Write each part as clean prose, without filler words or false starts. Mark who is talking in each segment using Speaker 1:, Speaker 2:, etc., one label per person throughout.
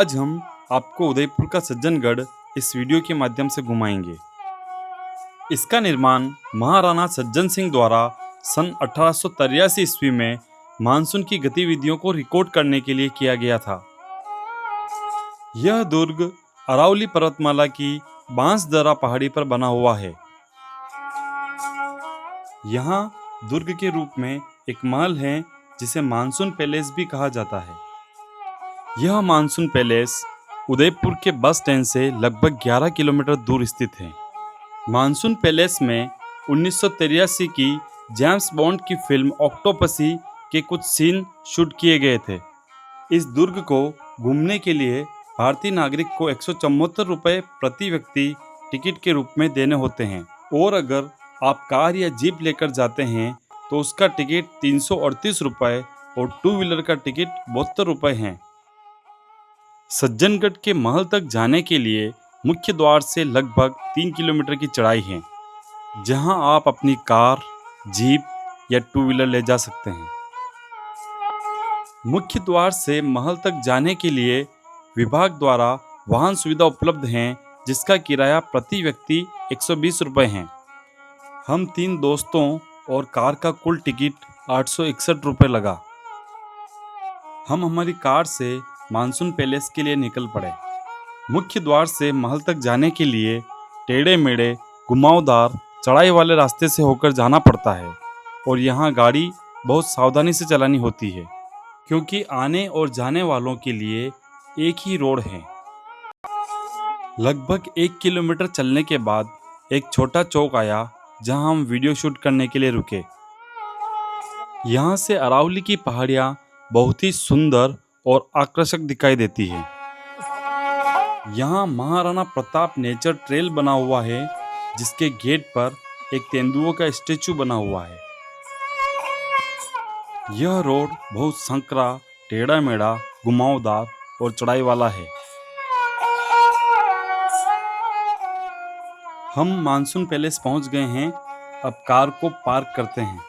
Speaker 1: आज हम आपको उदयपुर का सज्जनगढ़ इस वीडियो के माध्यम से घुमाएंगे। इसका निर्माण महाराणा सज्जन सिंह द्वारा सन 1883 ईस्वी में मानसून की गतिविधियों को रिकॉर्ड करने के लिए किया गया था। यह दुर्ग अरावली पर्वतमाला की बांसदरा पहाड़ी पर बना हुआ है। यहाँ दुर्ग के रूप में एक महल है जिसे मानसून पैलेस भी कहा जाता है। यह मानसून पैलेस उदयपुर के बस स्टैंड से लगभग 11 किलोमीटर दूर स्थित है। मानसून पैलेस में 1983 की जेम्स बॉन्ड की फिल्म ऑक्टोपसी के कुछ सीन शूट किए गए थे। इस दुर्ग को घूमने के लिए भारतीय नागरिक को 174 रुपये प्रति व्यक्ति टिकट के रूप में देने होते हैं और अगर आप कार या जीप लेकर जाते हैं तो उसका टिकट 338 रुपये और टू व्हीलर का टिकट 72 रुपये है। सज्जनगढ़ के महल तक जाने के लिए मुख्य द्वार से लगभग 3 किलोमीटर की चढ़ाई है, जहां आप अपनी कार, जीप या टू व्हीलर ले जा सकते हैं। मुख्य द्वार से महल तक जाने के लिए विभाग द्वारा वाहन सुविधा उपलब्ध है, जिसका किराया प्रति व्यक्ति 120 रुपये है। हम 3 दोस्तों और कार का कुल टिकट 861 रुपये लगा। हम हमारी कार से मानसून पैलेस के लिए निकल पड़े। मुख्य द्वार से महल तक जाने के लिए टेढ़े मेढ़े घुमावदार चढ़ाई वाले रास्ते से होकर जाना पड़ता है और यहाँ गाड़ी बहुत सावधानी से चलानी होती है, क्योंकि आने और जाने वालों के लिए एक ही रोड है। लगभग 1 किलोमीटर चलने के बाद एक छोटा चौक आया, जहां हम वीडियो शूट करने के लिए रुके। यहाँ से अरावली की पहाड़ियाँ बहुत ही सुंदर और आकर्षक दिखाई देती है। यहाँ महाराणा प्रताप नेचर ट्रेल बना हुआ है, जिसके गेट पर एक तेंदुओं का स्टैचू बना हुआ है। यह रोड बहुत संकरा, टेढ़ा मेढ़ा, घुमावदार और चढ़ाई वाला है। हम मानसून पैलेस पहुंच गए हैं। अब कार को पार्क करते हैं।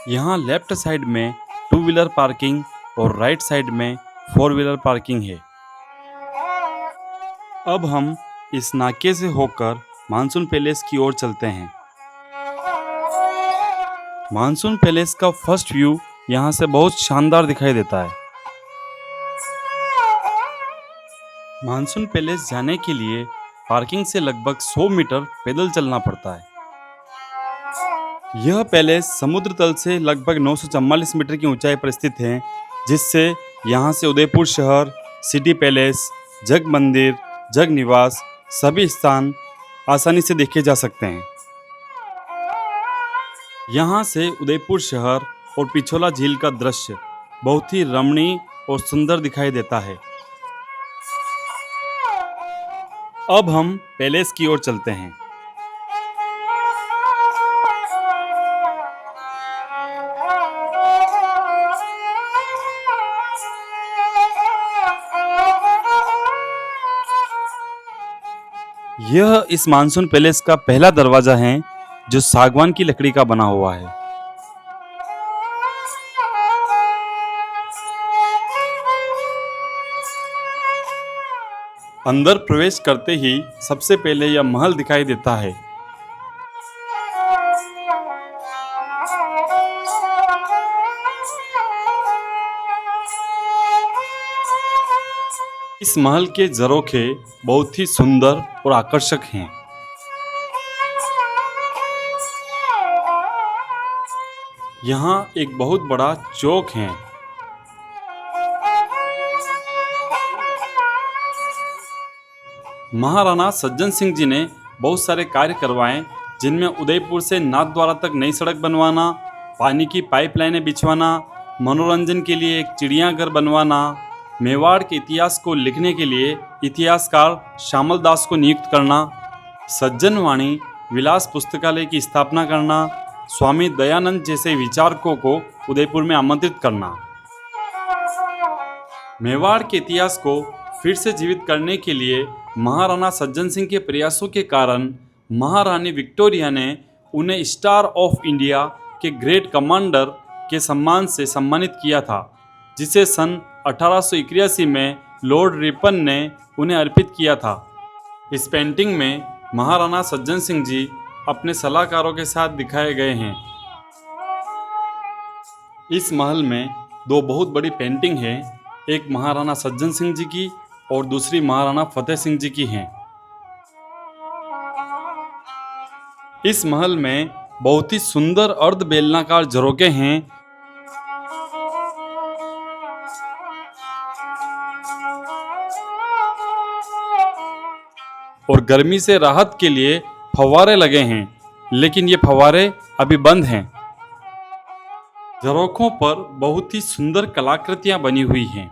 Speaker 1: यहाँ लेफ्ट साइड में 2 व्हीलर पार्किंग और राइट साइड में 4 व्हीलर पार्किंग है। अब हम इस नाके से होकर मानसून पैलेस की ओर चलते हैं। मानसून पैलेस का फर्स्ट व्यू यहाँ से बहुत शानदार दिखाई देता है। मानसून पैलेस जाने के लिए पार्किंग से लगभग 100 मीटर पैदल चलना पड़ता है। यह पैलेस समुद्र तल से लगभग 944 मीटर की ऊंचाई पर स्थित है, जिससे यहाँ से उदयपुर शहर, सिटी पैलेस, जग मंदिर, जग निवास सभी स्थान आसानी से देखे जा सकते हैं। यहाँ से उदयपुर शहर और पिछोला झील का दृश्य बहुत ही रमणीय और सुंदर दिखाई देता है। अब हम पैलेस की ओर चलते हैं। यह इस मानसून पैलेस का पहला दरवाजा है, जो सागवान की लकड़ी का बना हुआ है। अंदर प्रवेश करते ही सबसे पहले यह महल दिखाई देता है। इस महल के झरोखे बहुत ही सुंदर और आकर्षक हैं। यहाँ एक बहुत बड़ा चौक है। महाराणा सज्जन सिंह जी ने बहुत सारे कार्य करवाए, जिनमें उदयपुर से नाथद्वारा तक नई सड़क बनवाना, पानी की पाइपलाइनें बिछवाना, मनोरंजन के लिए एक चिड़ियाघर बनवाना, मेवाड़ के इतिहास को लिखने के लिए इतिहासकार श्यामल दास को नियुक्त करना, सज्जन वाणी विलास पुस्तकालय की स्थापना करना, स्वामी दयानंद जैसे विचारकों को उदयपुर में आमंत्रित करना। मेवाड़ के इतिहास को फिर से जीवित करने के लिए महाराणा सज्जन सिंह के प्रयासों के कारण महारानी विक्टोरिया ने उन्हें स्टार ऑफ इंडिया के ग्रेट कमांडर के सम्मान से सम्मानित किया था, जिसे सन 1881 में लॉर्ड रिपन ने उन्हें अर्पित किया था। इस पेंटिंग में महाराणा सज्जन सिंह जी अपने सलाहकारों के साथ दिखाए गए हैं। इस महल में दो बहुत बड़ी पेंटिंग है, एक महाराणा सज्जन सिंह जी की और दूसरी महाराणा फतेह सिंह जी की है। इस महल में बहुत ही सुंदर अर्ध बेलनाकार झरोखे हैं और गर्मी से राहत के लिए फव्वारे लगे हैं, लेकिन ये फव्वारे अभी बंद हैं। झरोखों पर बहुत ही सुंदर कलाकृतियां बनी हुई हैं।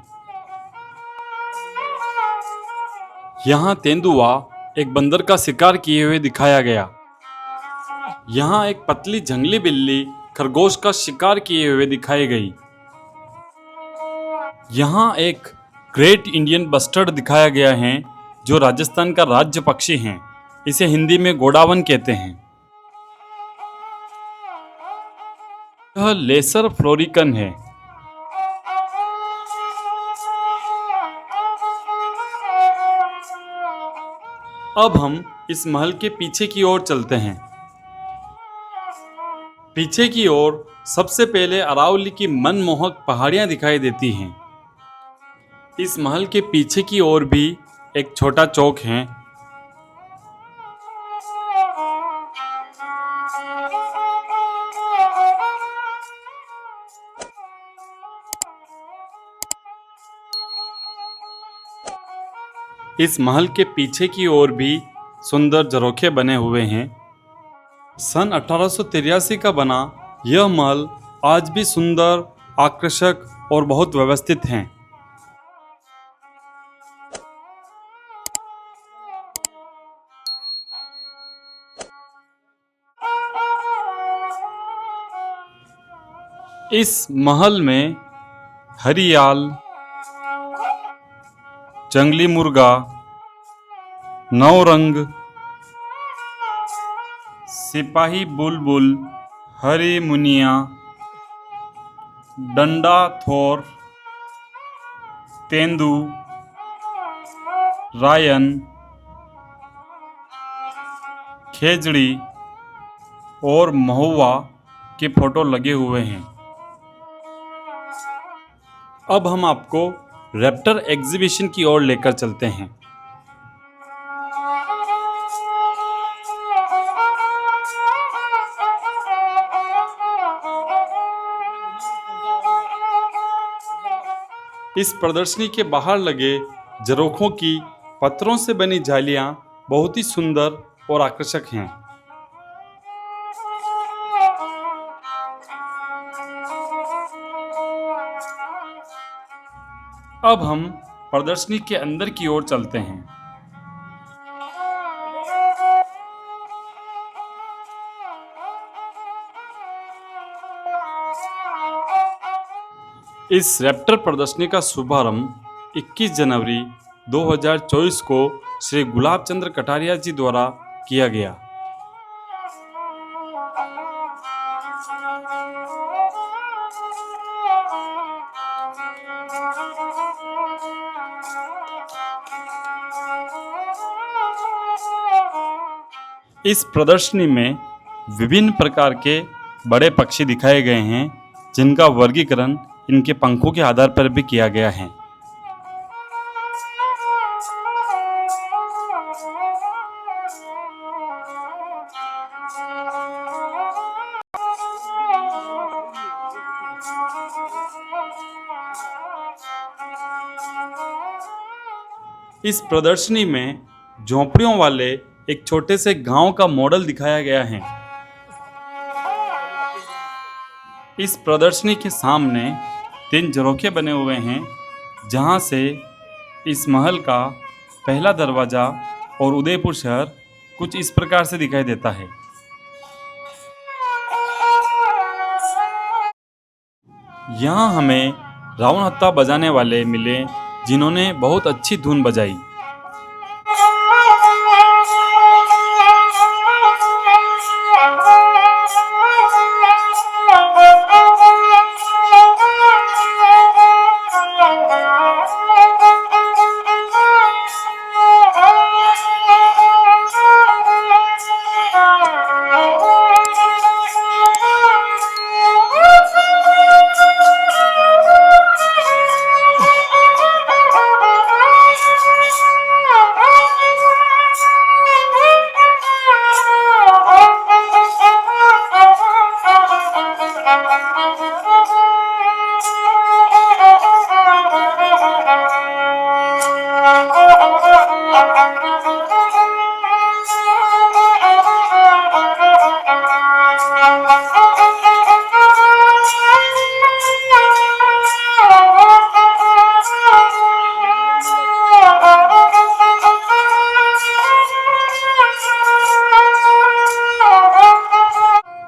Speaker 1: यहाँ तेंदुआ एक बंदर का शिकार किए हुए दिखाया गया। यहाँ एक पतली जंगली बिल्ली खरगोश का शिकार किए हुए दिखाई गई। यहाँ एक ग्रेट इंडियन बस्टर्ड दिखाया गया है, जो राजस्थान का राज्य पक्षी है। इसे हिंदी में गोडावन कहते हैं। यह लेसर फ्लोरिकन है। अब हम इस महल के पीछे की ओर चलते हैं। पीछे की ओर सबसे पहले अरावली की मनमोहक पहाड़ियां दिखाई देती हैं। इस महल के पीछे की ओर भी एक छोटा चौक है। इस महल के पीछे की ओर भी सुंदर झरोखे बने हुए हैं। सन 1883 का बना यह महल आज भी सुंदर, आकर्षक और बहुत व्यवस्थित हैं। इस महल में हरियाल, जंगली मुर्गा, नौरंग, सिपाही बुलबुल, हरी मुनिया, डंडा थोर, तेंदू, रायन, खेजड़ी और महुआ के फोटो लगे हुए हैं। अब हम आपको रैप्टर एग्जीबिशन की ओर लेकर चलते हैं। इस प्रदर्शनी के बाहर लगे झरोखों की पत्थरों से बनी जालियां बहुत ही सुंदर और आकर्षक हैं। अब हम प्रदर्शनी के अंदर की ओर चलते हैं। इस रैप्टर प्रदर्शनी का शुभारंभ 21 जनवरी 2024 को श्री गुलाब चंद्र कटारिया जी द्वारा किया गया। इस प्रदर्शनी में विभिन्न प्रकार के बड़े पक्षी दिखाए गए हैं, जिनका वर्गीकरण इनके पंखों के आधार पर भी किया गया है। इस प्रदर्शनी में झोंपड़ियों वाले एक छोटे से गांव का मॉडल दिखाया गया है। इस प्रदर्शनी के सामने 3 झरोखे बने हुए हैं, जहां से इस महल का पहला दरवाजा और उदयपुर शहर कुछ इस प्रकार से दिखाई देता है। यहाँ हमें रावण हत्था बजाने वाले मिले, जिन्होंने बहुत अच्छी धुन बजाई।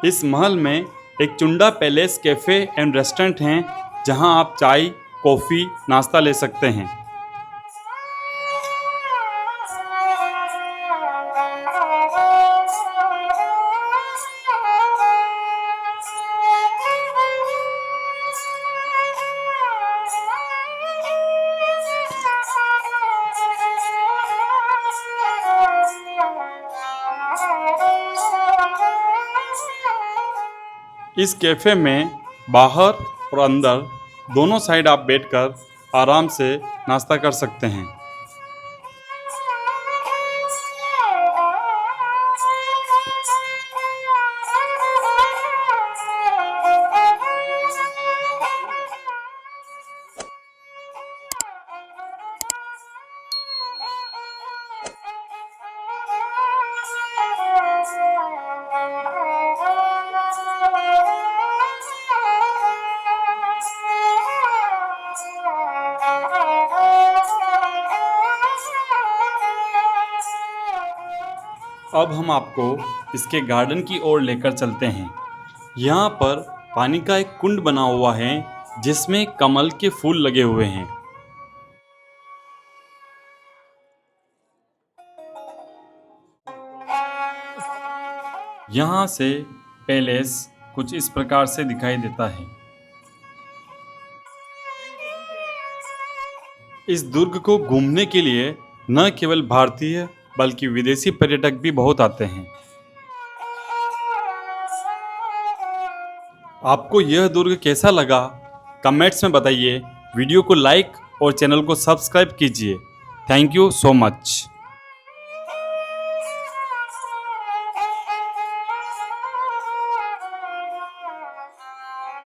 Speaker 1: इस महल में एक Chunda palace cafe and restaurant हैं जहां आप चाय, कॉफ़ी, नाश्ता ले सकते हैं। इस कैफ़े में बाहर और अंदर दोनों साइड आप बैठकर आराम से नाश्ता कर सकते हैं। अब हम आपको इसके गार्डन की ओर लेकर चलते हैं। यहाँ पर पानी का एक कुंड बना हुआ है जिसमें कमल के फूल लगे हुए हैं। यहाँ से पैलेस कुछ इस प्रकार से दिखाई देता है। इस दुर्ग को घूमने के लिए न केवल भारतीय बल्कि विदेशी पर्यटक भी बहुत आते हैं। आपको यह दुर्ग कैसा लगा कमेंट्स में बताइए। वीडियो को लाइक और चैनल को सब्सक्राइब कीजिए। Thank you so much.